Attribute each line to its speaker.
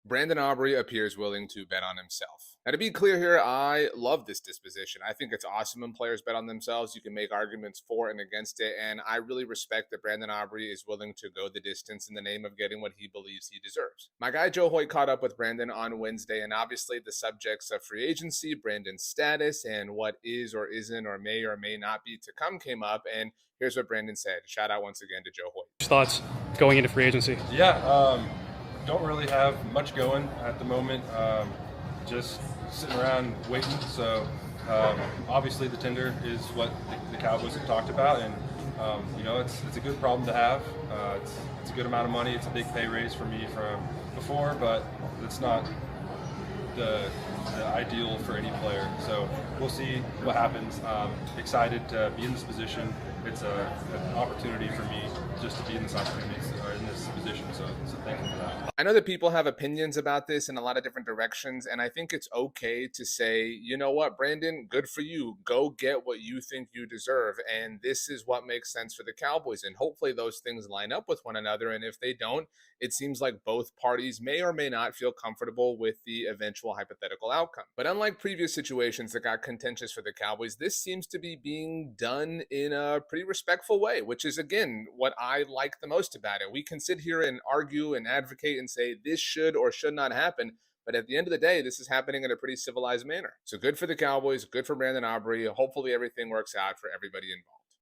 Speaker 1: Brandon Aubrey appears willing to bet on himself. Now, to be clear here, I love this disposition. I think it's awesome when players bet on themselves. You can make arguments for and against it, and I really respect that Brandon Aubrey is willing to go the distance in the name of getting what he believes he deserves. My guy Joe Hoyt caught up with Brandon on Wednesday, and obviously the subjects of free agency, Brandon's status, and what is or isn't or may not be to come came up, and here's what Brandon said. Shout out once again to Joe Hoyt.
Speaker 2: Thoughts going into free agency?
Speaker 3: Yeah, don't really have much going at the moment. Just sitting around waiting. So obviously the tender is what the Cowboys have talked about, and it's a good problem to have. It's a good amount of money. It's a big pay raise for me from before, but it's not the ideal for any player. So we'll see what happens. Excited to be in this position. It's an opportunity for me just to be in this position. So thank you for that.
Speaker 1: I know that people have opinions about this in a lot of different directions, and I think it's okay to say, you know what, Brandon, good for you. Go get what you think you deserve. And this is what makes sense for the Cowboys. And hopefully those things line up with one another. And if they don't, it seems like both parties may or may not feel comfortable with the eventual hypothetical outcome. But unlike previous situations that got contentious for the Cowboys, this seems to be being done in a pretty respectful way, which is, again, what I like the most about it. We can sit here and argue and advocate and say this should or should not happen. But at the end of the day, this is happening in a pretty civilized manner. So good for the Cowboys, good for Brandon Aubrey. Hopefully everything works out for everybody involved.